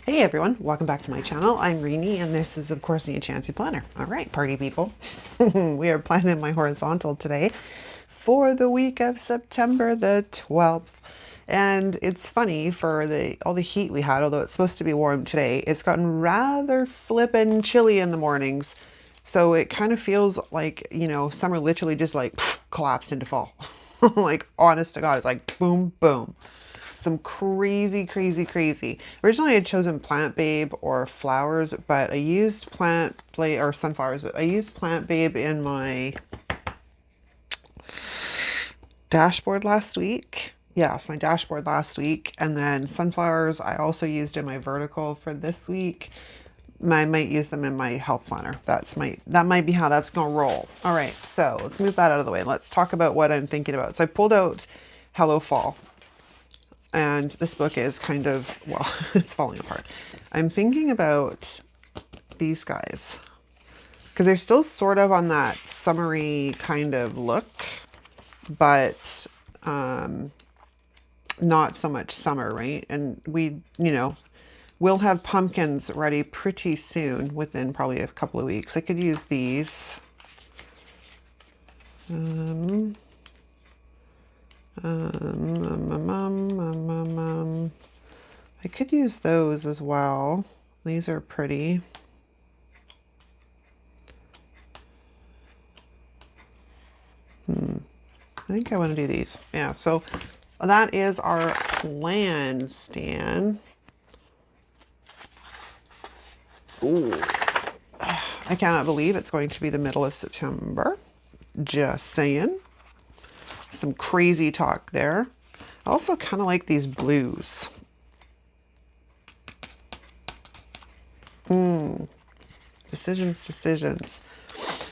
Hey everyone, welcome back to my channel. I'm Rini and this is of course the Enchanted Planner. All right, party people. We are planning my horizontal today for the week of September the 12th. And it's funny for all the heat we had, although it's supposed to be warm today, it's gotten rather flippin' chilly in the mornings. So it kind of feels like, summer literally just like collapsed into fall. Like honest to God, it's like boom, boom. Some crazy, crazy, crazy. Originally, I had chosen Plant Babe or flowers, but I used Plant Babe or sunflowers, but I used Plant Babe in my dashboard last week. Yes, my dashboard last week. And then sunflowers, I also used in my vertical for this week. I might use them in my health planner. That might be how that's gonna roll. All right, so let's move that out of the way. Let's talk about what I'm thinking about. So I pulled out Hello Fall. And this book is kind of, well, it's falling apart. I'm thinking about these guys because they're still sort of on that summery kind of look, but not so much summer, right? And we'll have pumpkins ready pretty soon, within probably a couple of weeks. I could use these. I could use those as well. These are pretty. I think I want to do these. Yeah, so that is our plan, Stan. Ooh. I cannot believe it's going to be the middle of September. Just saying. Some crazy talk there. I also kind of like these blues. Decisions.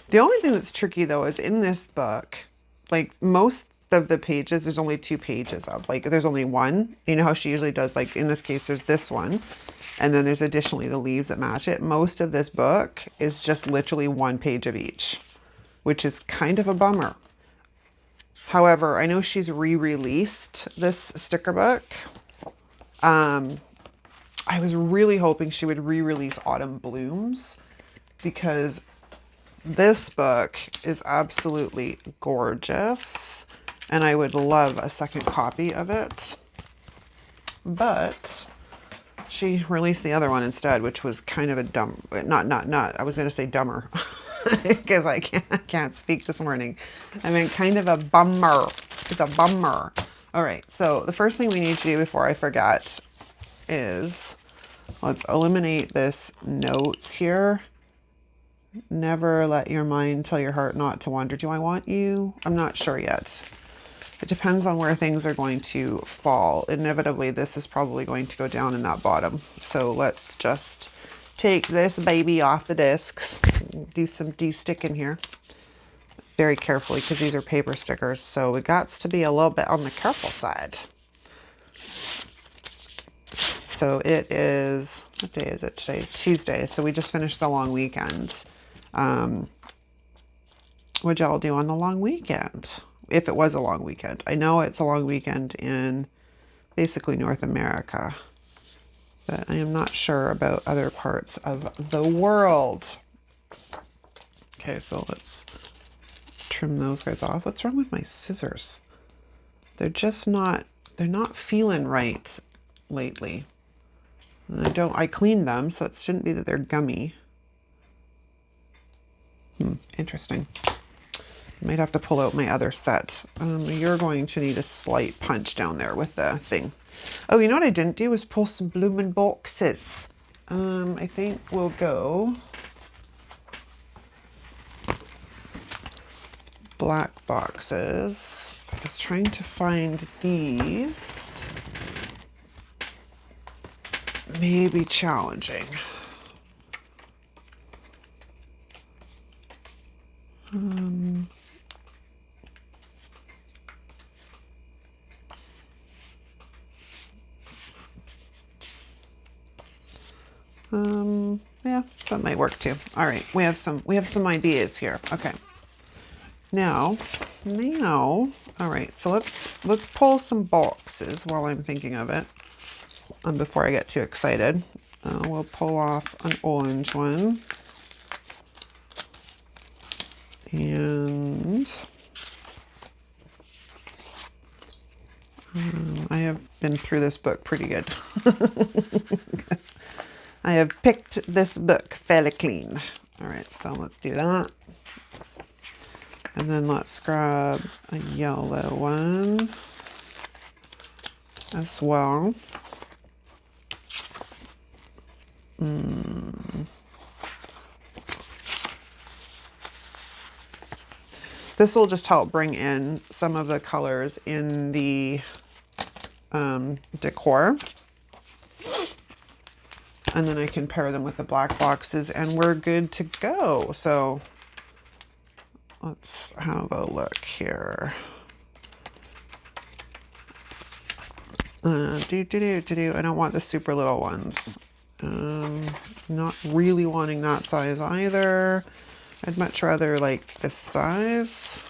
The only thing that's tricky though is in this book, like most of the pages, there's only 2 pages of. Like there's only one. You know how she usually does, like in this case, there's this one. And then there's additionally the leaves that match it. Most of this book is just literally 1 page of each, which is kind of a bummer. However, I know she's re-released this sticker book. I was really hoping she would re-release Autumn Blooms because this book is absolutely gorgeous and I would love a second copy of it. But she released the other one instead, which was kind of a dumb, not, I was going to say dumber because I can't speak this morning. I mean, kind of a bummer. It's a bummer. All right. So the first thing we need to do before I forget is let's eliminate this notes here. Never let your mind tell your heart not to wander. Do I want you? I'm not sure yet. It depends on where things are going to fall. Inevitably, this is probably going to go down in that bottom. So let's just take this baby off the discs. Do some de-sticking here. Very carefully because these are paper stickers. So we got to be a little bit on the careful side. So it is, what day is it today? Tuesday. So we just finished the long weekend. What'd y'all do on the long weekend? If it was a long weekend. I know it's a long weekend in basically North America, but I am not sure about other parts of the world. Okay, so let's trim those guys off. What's wrong with my scissors? They're not feeling right lately. And I cleaned them, so it shouldn't be that they're gummy. Interesting. Might have to pull out my other set. You're going to need a slight punch down there with the thing. Oh, you know what I didn't do was pull some bloomin' boxes. I think we'll go black boxes. I was trying to find these. Maybe challenging. Yeah, that might work too. All right, we have some ideas here. Okay. Now, all right, so let's pull some boxes while I'm thinking of it. Before I get too excited. We'll pull off an orange one. And I have been through this book pretty good. I have picked this book fairly clean. All right, so let's do that. And then let's grab a yellow one as well. This will just help bring in some of the colors in the decor. And then I can pair them with the black boxes and we're good to go. So let's have a look here. I don't want the super little ones. Not really wanting that size either. I'd much rather like this size.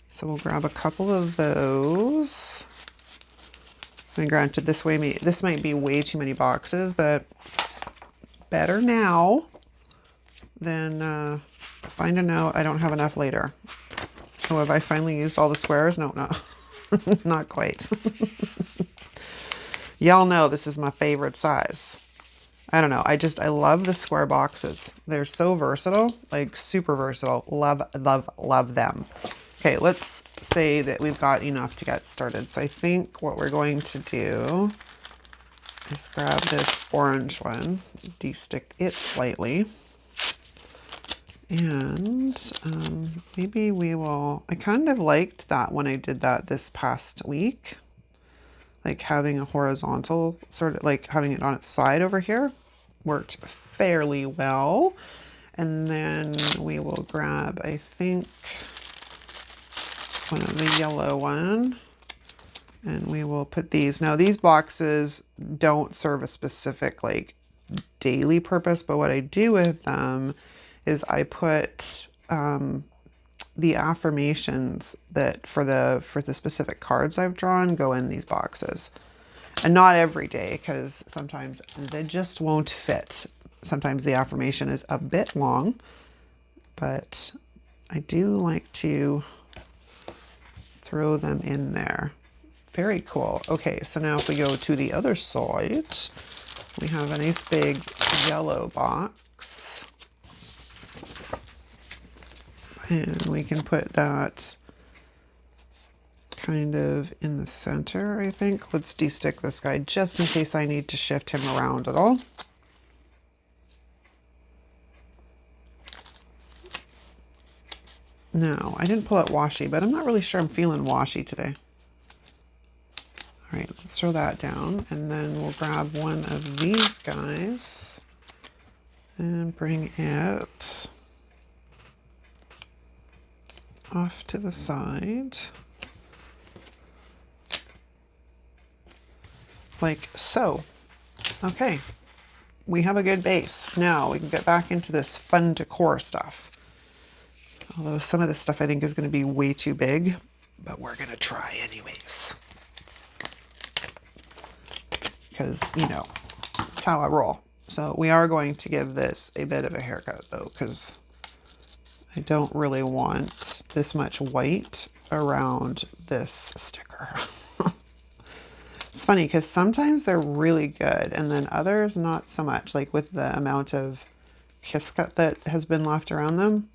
So we'll grab a couple of those. And granted, this might be way too many boxes, but better now than finding out I don't have enough later. Oh, have I finally used all the squares? No, not quite. Y'all know this is my favorite size. I don't know. I love the square boxes. They're so versatile, like super versatile. Love, love, love them. Okay, let's say that we've got enough to get started. So I think what we're going to do is grab this orange one, de-stick it slightly. And maybe we will, I kind of liked that when I did that this past week. Like having a horizontal, sort of like having it on its side over here, worked fairly well. And then we will grab, I think, one of the yellow one, and we will put these. Now these boxes don't serve a specific like daily purpose, but what I do with them is I put the affirmations that for the specific cards I've drawn go in these boxes. And not every day, because sometimes they just won't fit. Sometimes the affirmation is a bit long, but I do like to throw them in there. Very cool. Okay, so now if we go to the other side, we have a nice big yellow box. And we can put that kind of in the center, I think. Let's de-stick this guy just in case I need to shift him around at all. No, I didn't pull out washi, but I'm not really sure I'm feeling washi today. All right, let's throw that down, and then we'll grab one of these guys and bring it off to the side. Like so. Okay, we have a good base. Now we can get back into this fun decor stuff. Although some of this stuff I think is going to be way too big, but we're going to try anyways. Because, you know, that's how I roll. So we are going to give this a bit of a haircut though, because I don't really want this much white around this sticker. It's funny because sometimes they're really good and then others not so much, like with the amount of kiss cut that has been left around them.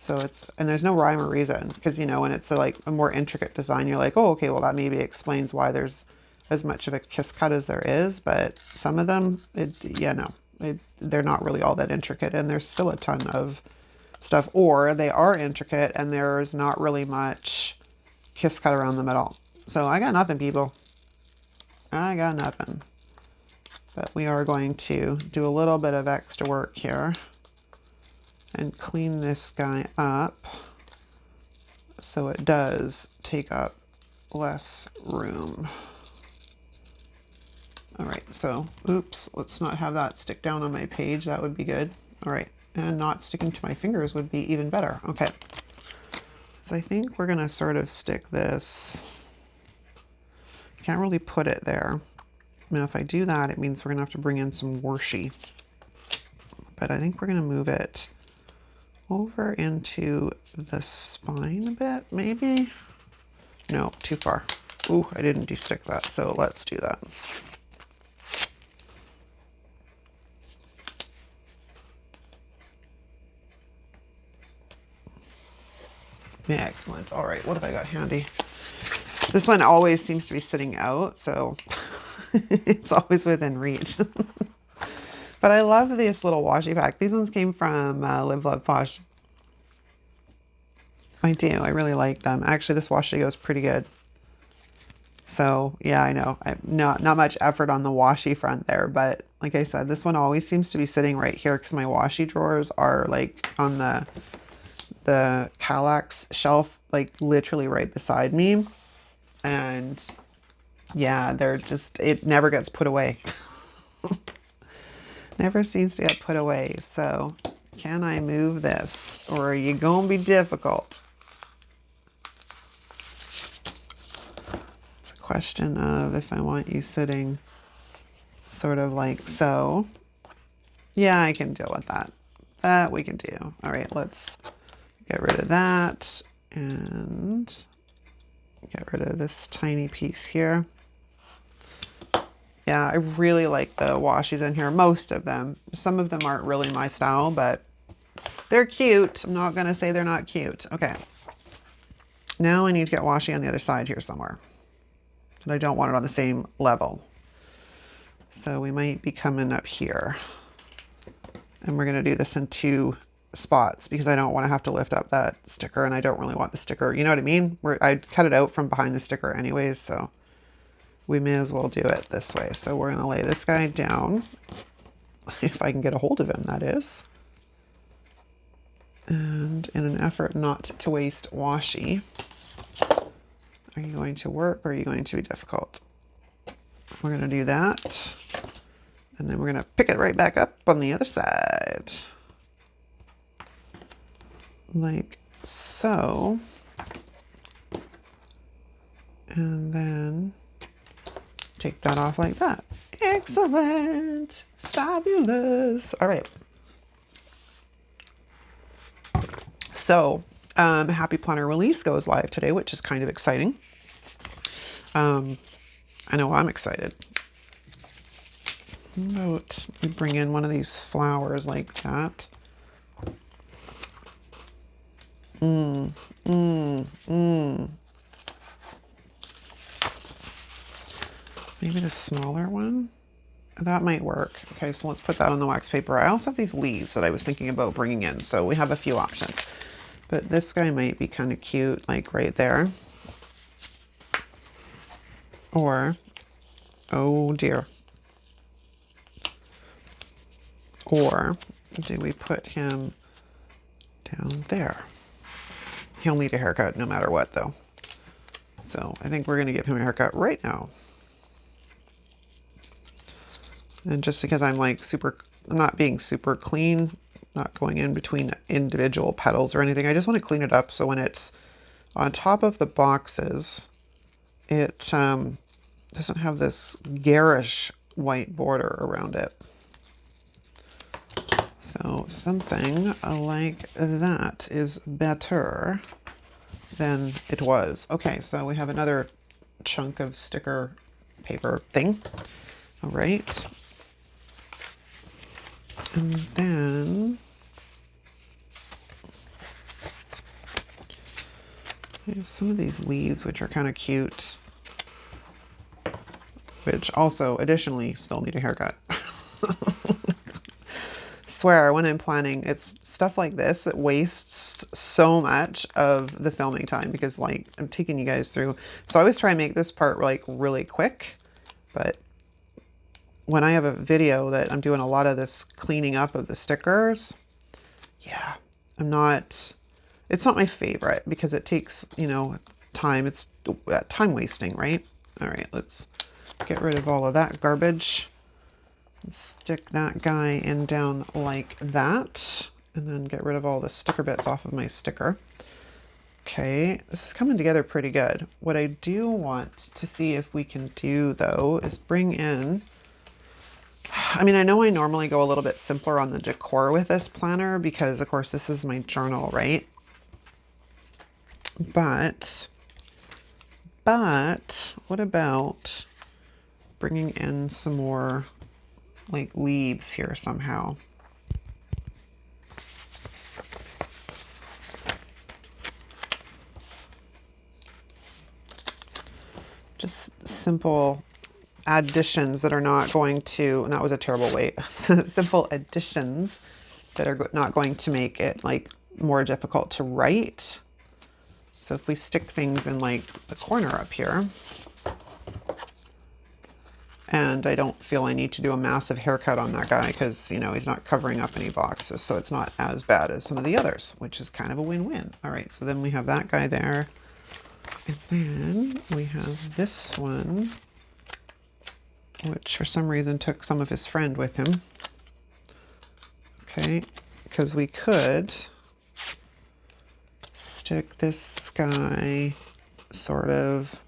So it's, and there's no rhyme or reason, because, you know, when it's like a more intricate design, you're like, oh, okay, well that maybe explains why there's as much of a kiss cut as there is. But some of them, they're not really all that intricate, and there's still a ton of stuff, or they are intricate and there's not really much kiss cut around them at all. So I got nothing, people. I got nothing. But we are going to do a little bit of extra work here and clean this guy up so it does take up less room. All right, so oops, let's not have that stick down on my page. That would be good. All right, and not sticking to my fingers would be even better. Okay, so I think we're gonna sort of stick this. Can't really put it there. Now, if I do that, it means we're gonna have to bring in some washi, but I think we're gonna move it over into the spine a bit, maybe? No, too far. Ooh, I didn't de-stick that, so let's do that. Excellent. All right, what have I got handy? This one always seems to be sitting out, so it's always within reach. But I love this little washi pack. These ones came from Love Posh. I do. I really like them. Actually, this washi goes pretty good. So yeah, I know. Not much effort on the washi front there, but like I said, this one always seems to be sitting right here because my washi drawers are like on the Kallax shelf, like literally right beside me. And yeah, they're just, it never gets put away. Never seems to get put away. So can I move this, or are you gonna be difficult? It's a question of if I want you sitting sort of like so. Yeah, I can deal with that. That we can do. All right, let's get rid of that and get rid of this tiny piece here. Yeah, I really like the washies in here. Most of them. Some of them aren't really my style, but they're cute. I'm not going to say they're not cute. Okay. Now I need to get washi on the other side here somewhere. And I don't want it on the same level. So we might be coming up here. And we're going to do this in 2 spots because I don't want to have to lift up that sticker, and I don't really want the sticker. You know what I mean? I cut it out from behind the sticker anyways, so we may as well do it this way. So we're going to lay this guy down, if I can get a hold of him, that is. And in an effort not to waste washi, are you going to work or are you going to be difficult? We're going to do that. And then we're going to pick it right back up on the other side. Like so. And then take that off like that. Excellent. Fabulous. All right. So Happy Planner release goes live today, which is kind of exciting. I know I'm excited. How about we bring in one of these flowers like that? Maybe the smaller one? That might work. Okay, so let's put that on the wax paper. I also have these leaves that I was thinking about bringing in, so we have a few options. But this guy might be kind of cute, like right there. Or, oh dear. Or do we put him down there? He'll need a haircut no matter what, though. So I think we're going to give him a haircut right now. And just because I'm like I'm not being super clean, not going in between individual petals or anything. I just want to clean it up so when it's on top of the boxes, it doesn't have this garish white border around it. So something like that is better than it was. Okay, so we have another chunk of sticker paper thing. All right. And then I have some of these leaves, which are kind of cute, which also additionally still need a haircut. Swear, when I'm planning, it's stuff like this that wastes so much of the filming time because like I'm taking you guys through. So I always try and make this part like really quick, but when I have a video that I'm doing a lot of this cleaning up of the stickers, yeah, it's not my favorite because it takes, you know, time. It's time wasting, right? All right, let's get rid of all of that garbage. Stick that guy in down like that, and then get rid of all the sticker bits off of my sticker. Okay, this is coming together pretty good. What I do want to see if we can do though is bring in, I mean, I know I normally go a little bit simpler on the decor with this planner because of course this is my journal, right? But what about bringing in some more like leaves here somehow? Just simple additions that are not going to, and that was a terrible way, simple additions that are not going to make it like more difficult to write. So if we stick things in like the corner up here, and I don't feel I need to do a massive haircut on that guy because, you know, he's not covering up any boxes, so it's not as bad as some of the others, which is kind of a win-win. All right, so then we have that guy there, and then we have this one, which for some reason took some of his friend with him. Okay, because we could stick this guy sort of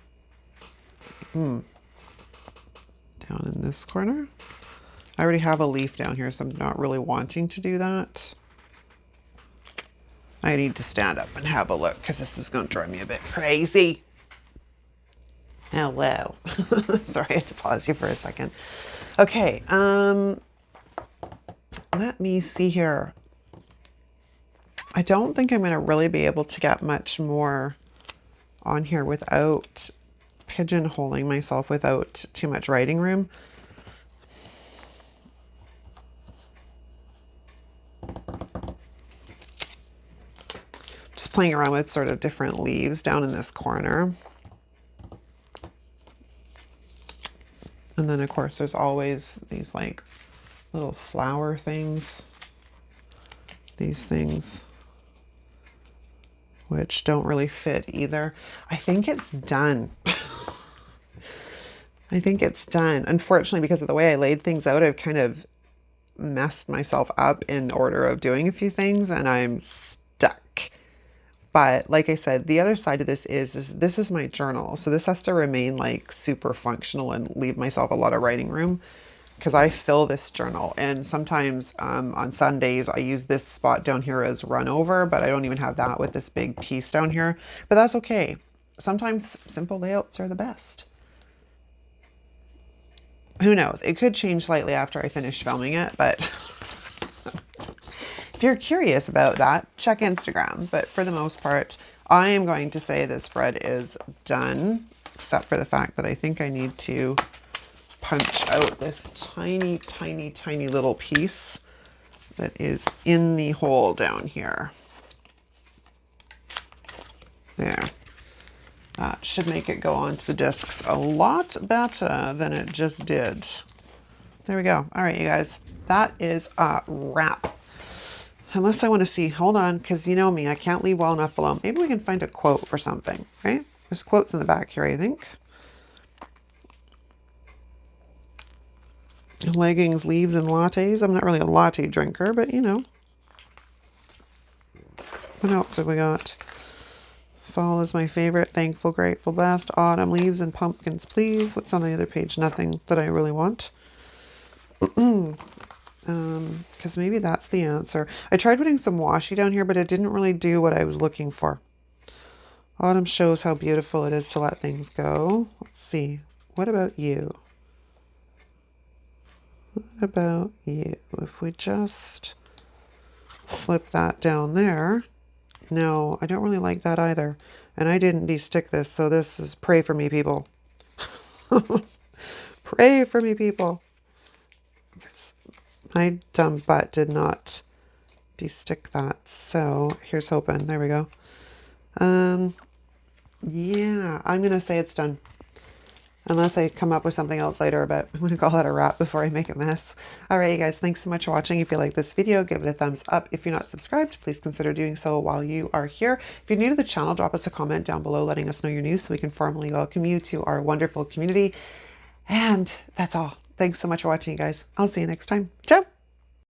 down in this corner. I already have a leaf down here, so I'm not really wanting to do that. I need to stand up and have a look because this is going to drive me a bit crazy. Hello. Sorry, I had to pause you for a second. Okay, let me see here. I don't think I'm going to really be able to get much more on here without pigeonholing myself without too much writing room. Just playing around with sort of different leaves down in this corner. And then of course there's always these like little flower things. These things which don't really fit either. I think it's done. I think it's done. Unfortunately, because of the way I laid things out, I've kind of messed myself up in order of doing a few things and I'm stuck. But like I said, the other side of this is this is my journal. So this has to remain like super functional and leave myself a lot of writing room because I fill this journal. And sometimes on Sundays, I use this spot down here as run over, but I don't even have that with this big piece down here. But that's okay. Sometimes simple layouts are the best. Who knows? It could change slightly after I finish filming it, but if you're curious about that, check Instagram. But for the most part, I am going to say this spread is done, except for the fact that I think I need to punch out this tiny, tiny, tiny little piece that is in the hole down here. There. That should make it go onto the discs a lot better than it just did. There we go. All right, you guys, that is a wrap. Unless I want to see, hold on, because you know me, I can't leave well enough alone. Maybe we can find a quote for something, right? There's quotes in the back here, I think. Leggings, leaves, and lattes. I'm not really a latte drinker, but you know. What else have we got? Fall is my favorite. Thankful, grateful, blessed. Autumn, leaves and pumpkins, please. What's on the other page? Nothing that I really want. Because maybe that's the answer. I tried putting some washi down here, but it didn't really do what I was looking for. Autumn shows how beautiful it is to let things go. Let's see. What about you? What about you? If we just slip that down there. No, I don't really like that either. And I didn't de-stick this, so this is pray for me, people. Pray for me, people. My dumb butt did not de-stick that. So here's hoping. There we go. Yeah, I'm going to say it's done. Unless I come up with something else later, but I'm going to call that a wrap before I make a mess. All right, you guys, thanks so much for watching. If you like this video, give it a thumbs up. If you're not subscribed, please consider doing so while you are here. If you're new to the channel, drop us a comment down below letting us know you're new so we can formally welcome you to our wonderful community. And that's all. Thanks so much for watching, you guys. I'll see you next time. Ciao.